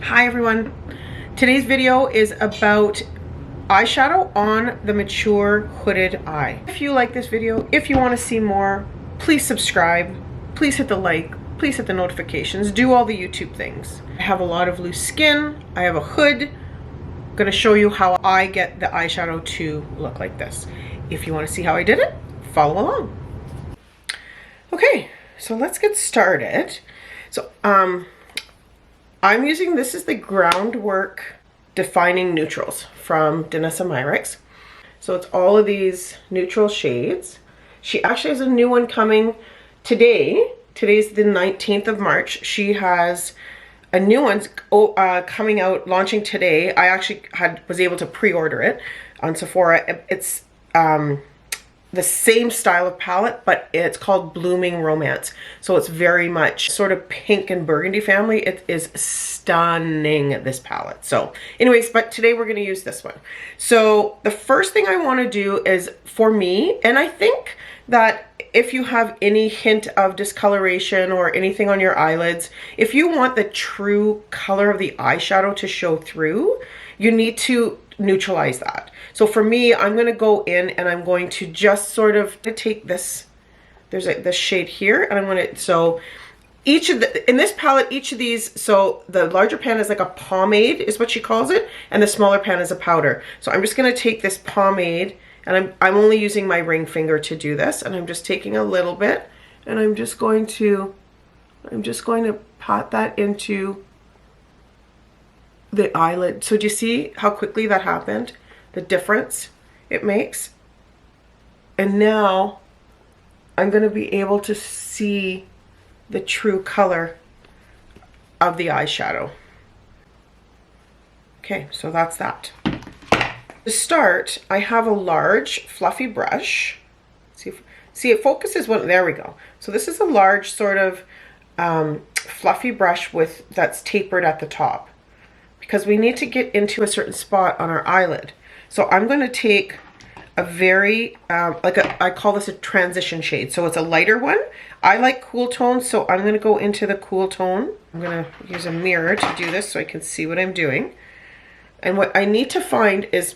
Hi everyone. Today's video is about eyeshadow on the mature hooded eye. If you like this video, if you want to see more, please subscribe, please hit the like, please hit the notifications, do all the YouTube things. I have a lot of loose skin, I have a hood. I'm going to show you how I get the eyeshadow to look like this. If you want to see how I did it, follow along. Okay, so let's get started. So I'm using, this is the Groundwork Defining Neutrals from Danessa Myricks. So it's all of these neutral shades. She actually has a new one coming today. Today's the 19th of March. She has a new one coming out, launching today. I actually was able to pre-order it on Sephora. It's the same style of palette, but it's called Blooming Romance. So it's very much sort of pink and burgundy family. It is stunning, this palette. So anyways, but today we're going to use this one. So the first thing I want to do is, for me, and I think that if you have any hint of discoloration or anything on your eyelids, if you want the true color of the eyeshadow to show through, you need to neutralize that. So for me, I'm going to go in and I'm going to just sort of take this, there's this shade here, and I'm going to, so each of the, in this palette, each of these, so the larger pan is like a pomade is what she calls it, and the smaller pan is a powder. So I'm just going to take this pomade, and I'm only using my ring finger to do this, and I'm just taking a little bit, and I'm just going to pat that into the eyelid. So do you see how quickly that happened? The difference it makes. And now I'm going to be able to see the true color of the eyeshadow. Okay, so that's that. To start, I have a large fluffy brush. See, it focuses when, there we go. So this is a large sort of fluffy brush that's tapered at the top, because we need to get into a certain spot on our eyelid. So I'm going to take a very, I call this a transition shade. So it's a lighter one. I like cool tones, so I'm going to go into the cool tone. I'm going to use a mirror to do this so I can see what I'm doing. And what I need to find is,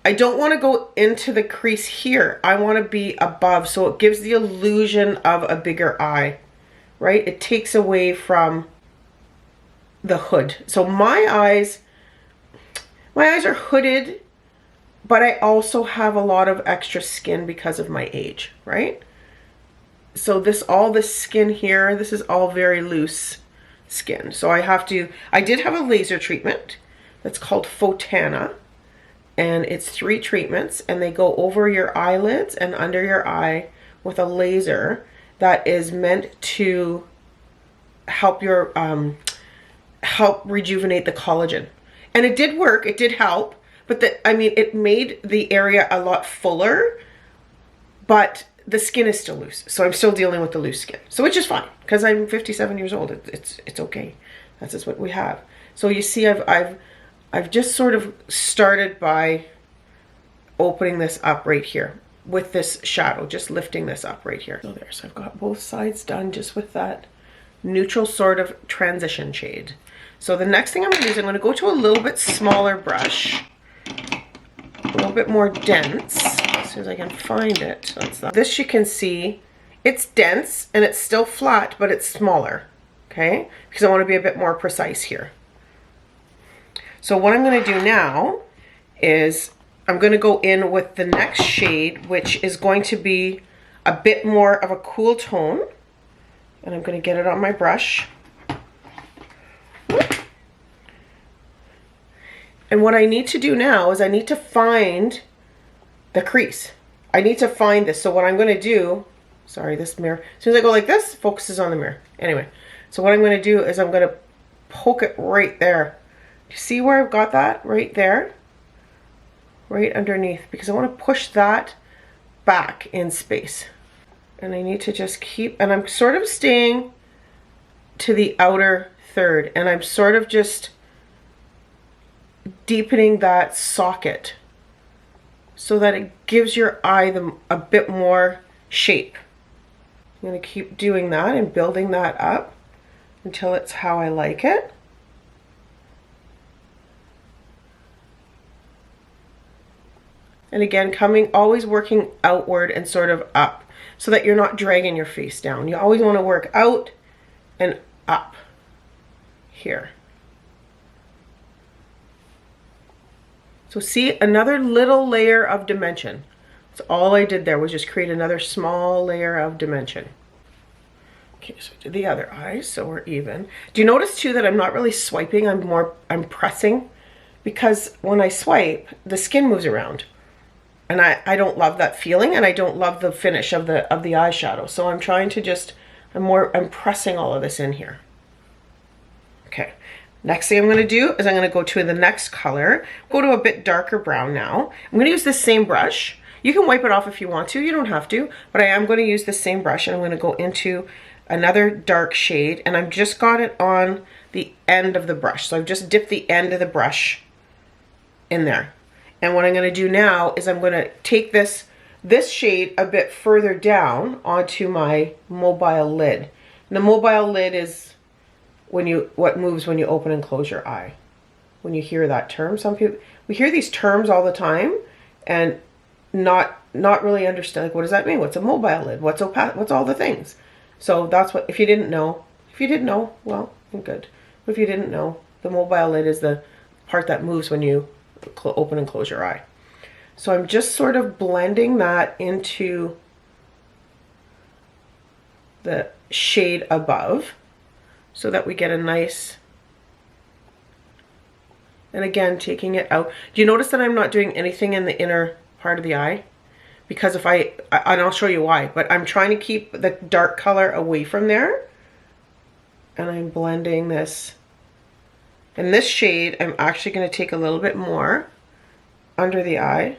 I don't want to go into the crease here. I want to be above, so it gives the illusion of a bigger eye, right? It takes away from the hood. So my eyes are hooded, but I also have a lot of extra skin because of my age, right? So all this skin here, this is all very loose skin. So I did have a laser treatment that's called Fotana, and it's 3 treatments, and they go over your eyelids and under your eye with a laser that is meant to help your help rejuvenate the collagen. And it did work, it did help, but it made the area a lot fuller, but the skin is still loose. So I'm still dealing with the loose skin. So which is fine, because I'm 57 years old. It's okay. That's just what we have. So you see, I've just sort of started by opening this up right here with this shadow, just lifting this up right here. So there, so I've got both sides done just with that neutral sort of transition shade. So the next thing I'm going to do is I'm going to go to a little bit smaller brush, a little bit more dense, as soon as I can find it. That's that. This, you can see, it's dense and it's still flat, but it's smaller, okay? Because I want to be a bit more precise here. So what I'm going to do now is I'm going to go in with the next shade, which is going to be a bit more of a cool tone. And I'm going to get it on my brush. And what I need to do now is I need to find the crease. I need to find this. So what I'm going to do, sorry, this mirror, as soon as I go like this, focuses on the mirror. Anyway, so what I'm going to do is I'm going to poke it right there. You see where I've got that? Right there. Right underneath. Because I want to push that back in space. And I need to just keep, and I'm sort of staying to the outer third, and I'm sort of just deepening that socket so that it gives your eye a bit more shape. I'm going to keep doing that and building that up until it's how I like it. And again, always working outward and sort of up so that you're not dragging your face down. You always want to work out and up here. So see, another little layer of dimension. So all I did there was just create another small layer of dimension. Okay, so I did the other eye, so we're even. Do you notice too that I'm not really swiping, I'm pressing? Because when I swipe, the skin moves around. And I don't love that feeling, and I don't love the finish of the eyeshadow. So I'm trying to just, I'm pressing all of this in here. Okay, next thing I'm gonna do is I'm gonna go to the next color, go to a bit darker brown now. I'm gonna use the same brush. You can wipe it off if you want to, you don't have to, but I am gonna use the same brush, and I'm gonna go into another dark shade, and I've just got it on the end of the brush. So I've just dipped the end of the brush in there. And what I'm going to do now is I'm going to take this shade a bit further down onto my mobile lid. And the mobile lid is what moves when you open and close your eye. When you hear that term, some people, we hear these terms all the time and not really understand, like, what does that mean? What's a mobile lid? What's all the things? So that's what, if you didn't know, well, good. But if you didn't know, the mobile lid is the part that moves when you open and close your eye. So I'm just sort of blending that into the shade above so that we get a nice, and again, taking it out. Do you notice that I'm not doing anything in the inner part of the eye? Because if and I'll show you why, but I'm trying to keep the dark color away from there. And I'm blending this. In this shade, I'm actually going to take a little bit more under the eye.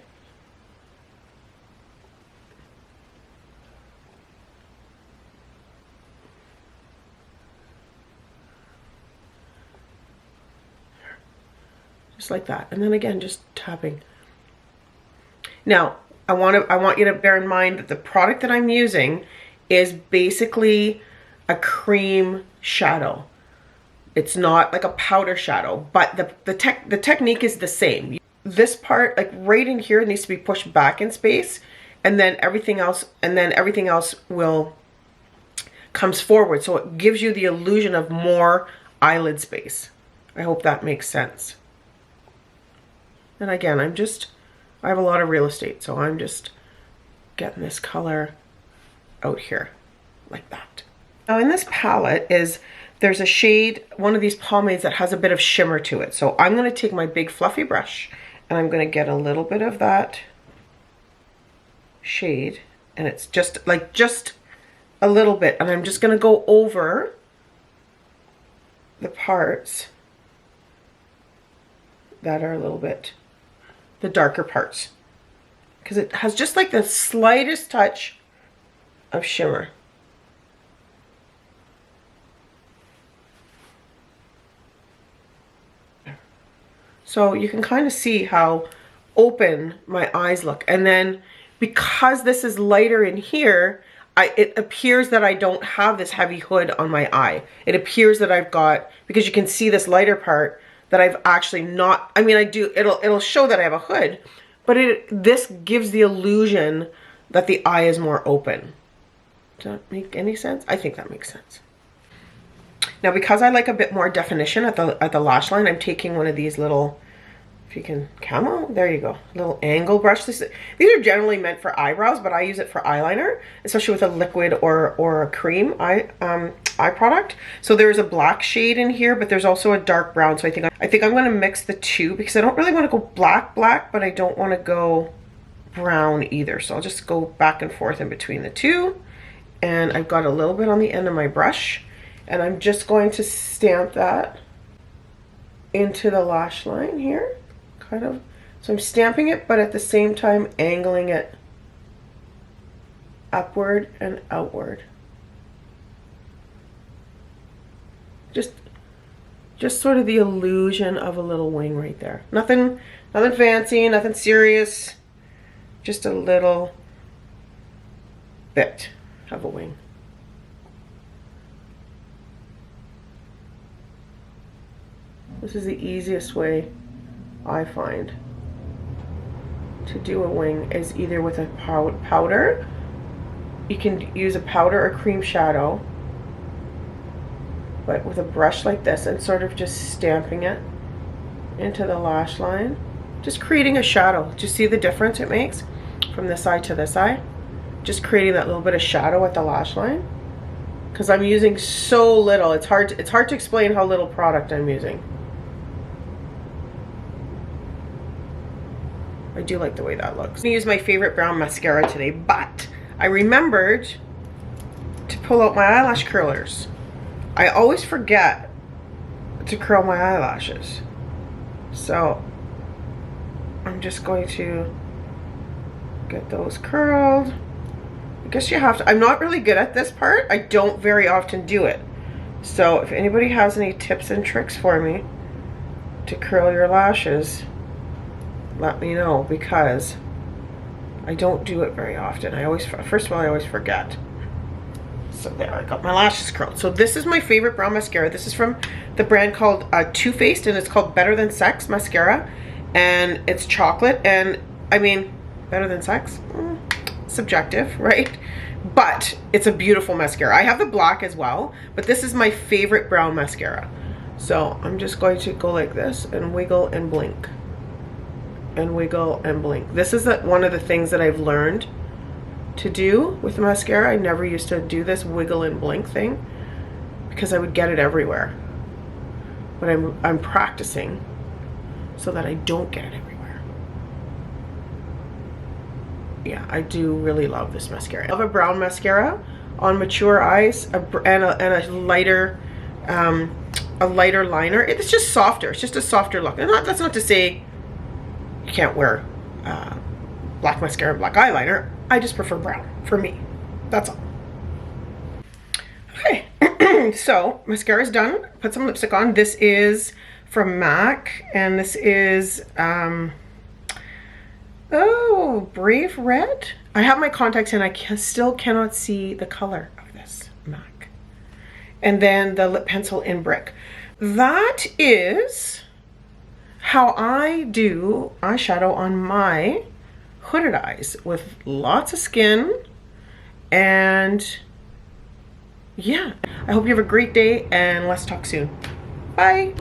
Just like that. And then again, just tapping. Now, I want you to bear in mind that the product that I'm using is basically a cream shadow. It's not like a powder shadow, but the technique is the same. This part, like right in here, needs to be pushed back in space, and then everything else will comes forward. So it gives you the illusion of more eyelid space. I hope that makes sense. And again, I have a lot of real estate, so I'm just getting this color out here like that. Now in this palette there's a shade, one of these pomades that has a bit of shimmer to it. So I'm going to take my big fluffy brush and I'm going to get a little bit of that shade, and it's just a little bit, and I'm just going to go over the parts that are a little bit the darker parts, because it has just like the slightest touch of shimmer. So you can kind of see how open my eyes look. And then because this is lighter in here, it appears that I don't have this heavy hood on my eye. It appears that I've got, because you can see this lighter part, that I've actually not, I mean, I do, it'll show that I have a hood, but this gives the illusion that the eye is more open. Does that make any sense? I think that makes sense. Now, because I like a bit more definition at the lash line, I'm taking one of these little, if you can, camo, there you go, little angle brush. These are generally meant for eyebrows, but I use it for eyeliner, especially with a liquid or a cream eye product. So there's a black shade in here, but there's also a dark brown. So I think I'm going to mix the two, because I don't really want to go black, but I don't want to go brown either. So I'll just go back and forth in between the two. And I've got a little bit on the end of my brush, and I'm just going to stamp that into the lash line here, kind of. So I'm stamping it, but at the same time angling it upward and outward. Just sort of the illusion of a little wing right there. Nothing fancy, nothing serious. Just a little bit of a wing. This is the easiest way I find to do a wing is either with a powder. You can use a powder or cream shadow, but with a brush like this and sort of just stamping it into the lash line, just creating a shadow. Do you see the difference it makes from this side to this side? Just creating that little bit of shadow at the lash line. Because I'm using so little, it's hard to explain how little product I'm using. I do like the way that looks. I'm gonna use my favorite brown mascara today, but I remembered to pull out my eyelash curlers. I always forget to curl my eyelashes. So I'm just going to get those curled. I guess you have to, I'm not really good at this part. I don't very often do it. So if anybody has any tips and tricks for me to curl your lashes, let me know, because I don't do it very often. I always, first of all, I always forget. So there, I got my lashes curled. So this is my favorite brown mascara. This is from the brand called Too Faced, and it's called Better Than Sex mascara, and it's chocolate. And I mean, better than sex? Subjective, right? But it's a beautiful mascara. I have the black as well, but this is my favorite brown mascara. So I'm just going to go like this and wiggle and blink. And wiggle and blink. This is one of the things that I've learned to do with mascara. I never used to do this wiggle and blink thing because I would get it everywhere. But I'm practicing so that I don't get it everywhere. Yeah, I do really love this mascara. I love a brown mascara on mature eyes and a lighter liner. It's just softer. It's just a softer look. And that's not to say you can't wear black mascara and black eyeliner. I just prefer brown for me. That's all. Okay, so mascara's done. Put some lipstick on. This is from MAC, and this is oh, Brave Red. I have my contacts in. I still cannot see the color of this MAC. And then the lip pencil in Brick. That is how I do eyeshadow on my hooded eyes, with lots of skin. And yeah, I hope you have a great day, and let's talk soon. Bye.